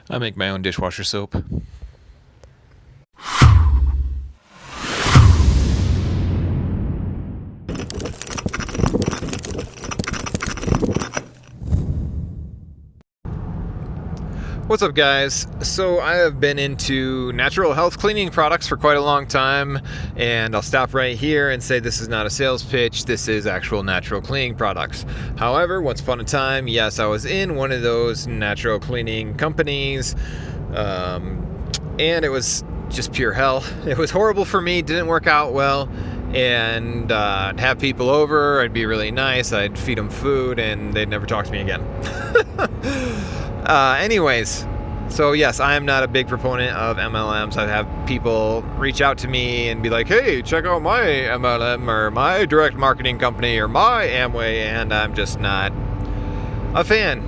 I make my own dishwasher soap. What's up, guys? So I have been into natural health cleaning products for quite a long time, and I'll stop right here and say this is not a sales pitch. This is actual natural cleaning products. However, once upon a time, yes, I was in one of those natural cleaning companies, and it was just pure hell. It was horrible for me, didn't work out well, and I'd have people over, I'd be really nice, I'd feed them food, and they'd never talk to me again. Anyways, so yes, I am not a big proponent of MLMs. I have people reach out to me and be like, hey, check out my MLM or my direct marketing company or my Amway, and I'm just not a fan.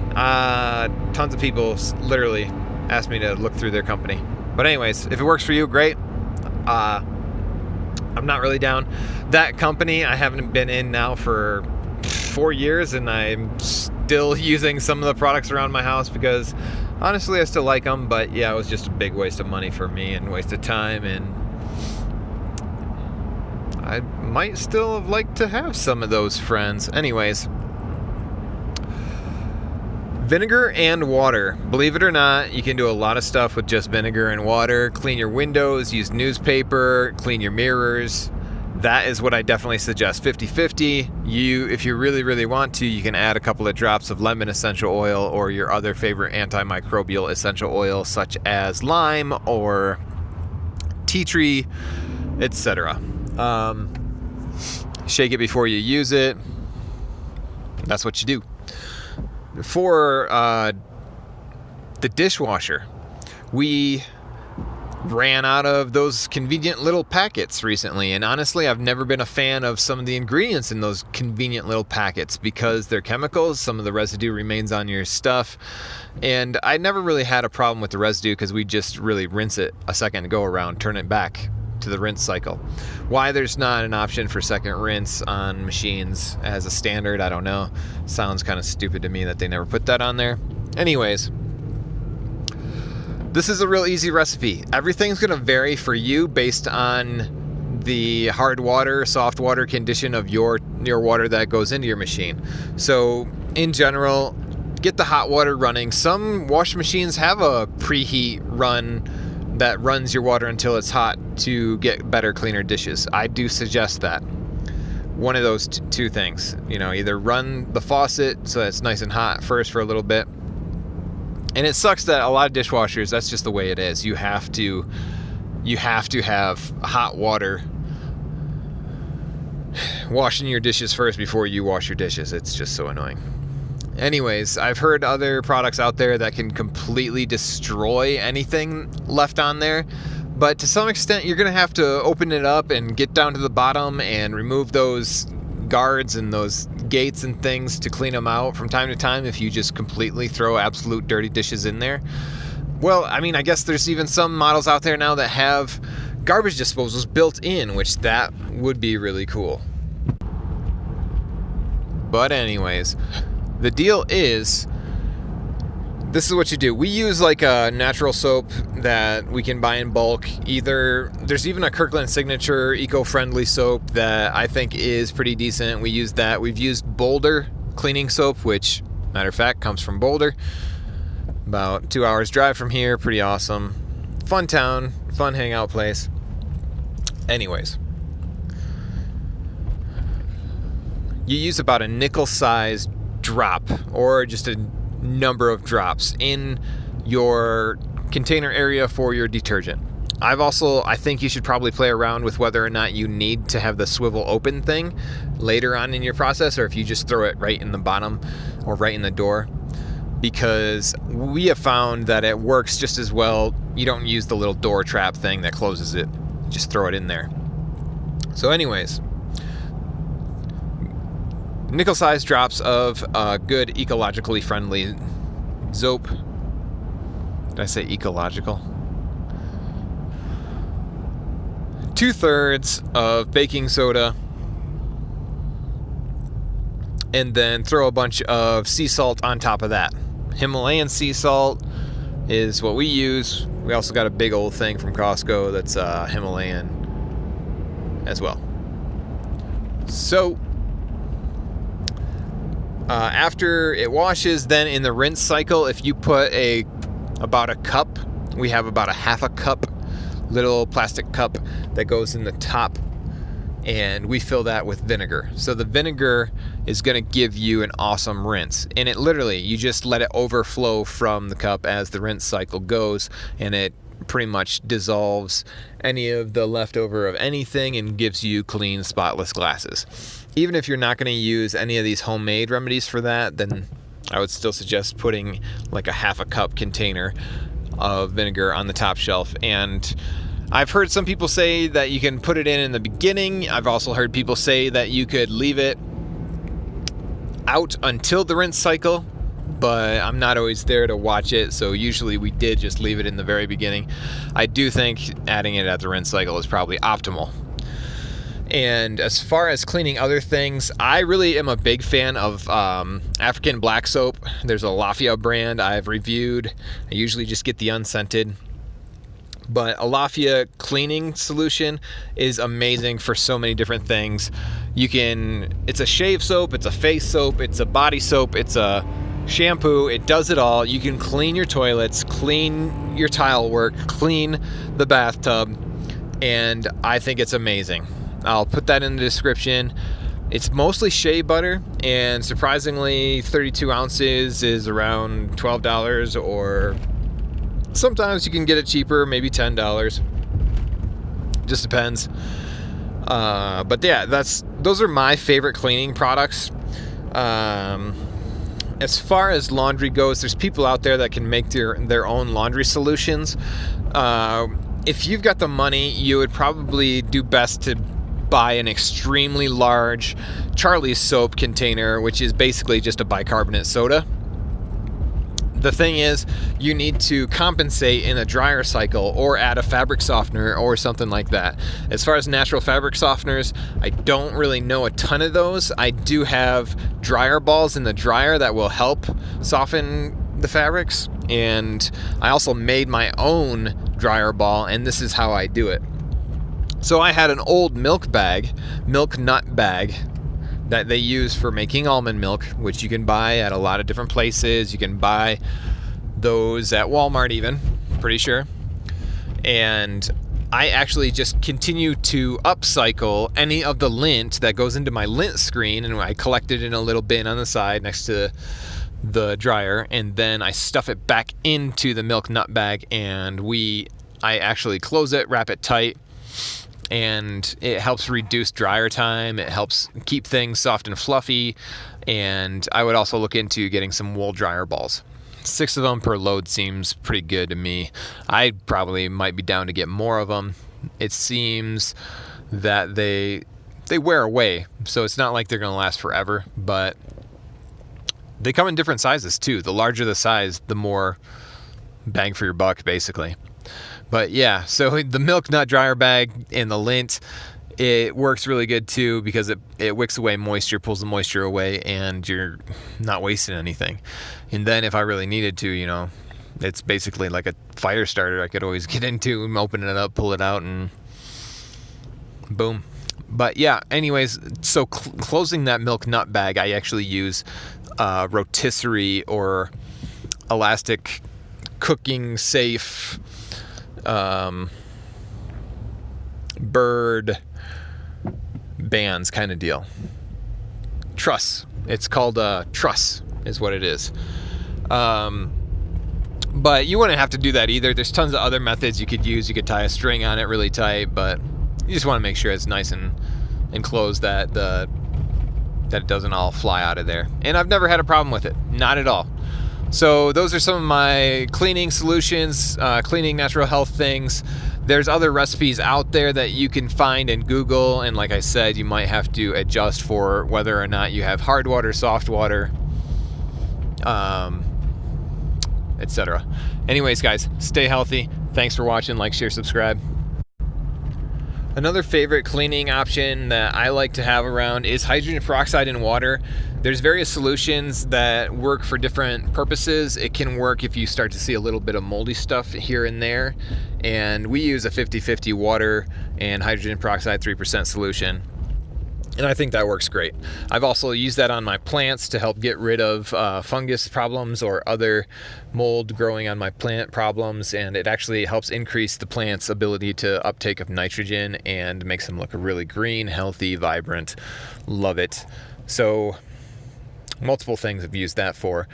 Tons of people literally ask me to look through their company. But anyways, if it works for you, great. I'm not really down. That company I haven't been in now for 4 years, and I'm still using some of the products around my house because honestly I still like them, but yeah, it was just a big waste of money for me and waste of time, and I might still have liked to have some of those friends. Anyways, vinegar and water. Believe it or not, you can do a lot of stuff with just vinegar and water. Clean your windows, use newspaper, clean your mirrors. That is what I definitely suggest. 50-50. If you really, really want to, you can add a couple of drops of lemon essential oil or your other favorite antimicrobial essential oil, such as lime or tea tree, etc. Shake it before you use it. That's what you do. For the dishwasher, we ran out of those convenient little packets recently, and honestly I've never been a fan of some of the ingredients in those convenient little packets because they're chemicals. Some of the residue remains on your stuff, and I never really had a problem with the residue because we just really rinse it a second go around, turn it back to the rinse cycle. Why there's not an option for second rinse on machines as a standard, I don't know. Sounds kind of stupid to me that they never put that on there. Anyways, this is a real easy recipe. Everything's going to vary for you based on the hard water, soft water condition of your water that goes into your machine. So in general, get the hot water running. Some wash machines have a preheat run that runs your water until it's hot to get better, cleaner dishes. I do suggest that. One of those two things. Either run the faucet so that it's nice and hot first for a little bit. And it sucks that a lot of dishwashers, that's just the way it is. You have to have hot water washing your dishes first before you wash your dishes. It's just so annoying. Anyways, I've heard other products out there that can completely destroy anything left on there. But to some extent, you're going to have to open it up and get down to the bottom and remove those guards and those gates and things to clean them out from time to time if you just completely throw absolute dirty dishes in there. Well, I mean, I guess there's even some models out there now that have garbage disposals built in, which that would be really cool. But anyways, the deal is, this is what you do. We use like a natural soap that we can buy in bulk. There's even a Kirkland Signature eco-friendly soap that I think is pretty decent. We use that. We've used Boulder cleaning soap, which, matter of fact, comes from Boulder. About 2 hours drive from here. Pretty awesome. Fun town. Fun hangout place. Anyways. You use about a nickel-sized drop, or just a number of drops in your container area for your detergent. I think you should probably play around with whether or not you need to have the swivel open thing later on in your process, or if you just throw it right in the bottom or right in the door, because we have found that it works just as well. You don't use the little door trap thing that closes it. Just throw it in there. So anyways, nickel-sized drops of good ecologically friendly soap. Did I say ecological? 2/3 of baking soda, and then throw a bunch of sea salt on top of that. Himalayan sea salt, is what we use. We also got a big old thing from Costco that's Himalayan as well. So after it washes, then in the rinse cycle, if you put about a cup, we have about a half a cup, little plastic cup that goes in the top, and we fill that with vinegar. So the vinegar is going to give you an awesome rinse, and it literally, you just let it overflow from the cup as the rinse cycle goes, and it pretty much dissolves any of the leftover of anything and gives you clean, spotless glasses. Even if you're not going to use any of these homemade remedies for that, then I would still suggest putting like a half a cup container of vinegar on the top shelf. And I've heard some people say that you can put it in the beginning. I've also heard people say that you could leave it out until the rinse cycle, but I'm not always there to watch it, so usually we did just leave it in the very beginning. I do think adding it at the rinse cycle is probably optimal. And as far as cleaning other things, I really am a big fan of African black soap. There's a Lafia brand I've reviewed. I usually just get the unscented. But a Lafia cleaning solution is amazing for so many different things. It's a shave soap, it's a face soap, it's a body soap, it's a shampoo. It does it all. You can clean your toilets, clean your tile work, clean the bathtub, and I think it's amazing. I'll put that in the description. It's mostly shea butter, and surprisingly 32 ounces is around $12, or sometimes you can get it cheaper, maybe $10. Just depends. But yeah, those are my favorite cleaning products. As far as laundry goes, there's people out there that can make their own laundry solutions. If you've got the money, you would probably do best to buy an extremely large Charlie's soap container, which is basically just a bicarbonate soda. The thing is, you need to compensate in a dryer cycle or add a fabric softener or something like that. As far as natural fabric softeners, I don't really know a ton of those. I do have dryer balls in the dryer that will help soften the fabrics, and I also made my own dryer ball, and this is how I do it. So I had an old milk nut bag that they use for making almond milk, which you can buy at a lot of different places. You can buy those at Walmart even, pretty sure. And I actually just continue to upcycle any of the lint that goes into my lint screen, and I collect it in a little bin on the side next to the dryer, and then I stuff it back into the milk nut bag, and I actually close it, wrap it tight, and it helps reduce dryer time. It helps keep things soft and fluffy. And I would also look into getting some wool dryer balls. 6 of them per load seems pretty good to me. I probably might be down to get more of them. It seems that they wear away, so it's not like they're going to last forever, but they come in different sizes too. The larger the size, the more bang for your buck, basically. But yeah, so the milk nut dryer bag and the lint, it works really good too, because it wicks away moisture, pulls the moisture away, and you're not wasting anything. And then if I really needed to, it's basically like a fire starter I could always get into and open it up, pull it out, and boom. But yeah, anyways, so closing that milk nut bag, I actually use rotisserie or elastic cooking safe bird bands kind of deal. Truss. It's called truss is what it is. But you wouldn't have to do that either. There's tons of other methods you could use. You could tie a string on it really tight, but you just want to make sure it's nice and enclosed, that it doesn't all fly out of there. And I've never had a problem with it. Not at all. So those are some of my cleaning solutions, cleaning natural health things. There's other recipes out there that you can find in Google, and like I said, you might have to adjust for whether or not you have hard water, soft water, etc. Anyways, guys, stay healthy. Thanks for watching. Like, share, subscribe. Another favorite cleaning option that I like to have around is hydrogen peroxide in water. There's various solutions that work for different purposes. It can work if you start to see a little bit of moldy stuff here and there. And we use a 50-50 water and hydrogen peroxide 3% solution. And I think that works great. I've also used that on my plants to help get rid of fungus problems or other mold growing on my plant problems. And it actually helps increase the plant's ability to uptake of nitrogen and makes them look really green, healthy, vibrant. Love it. So multiple things I've used that for.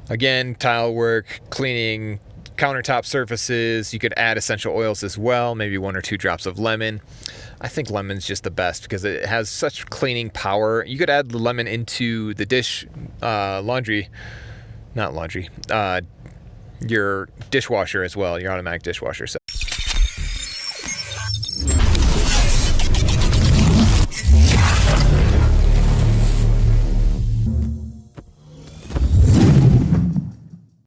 Again, tile work, cleaning, countertop surfaces. You could add essential oils as well, maybe 1 or 2 drops of lemon. I think lemon's just the best because it has such cleaning power. You could add the lemon into the your dishwasher as well, your automatic dishwasher. So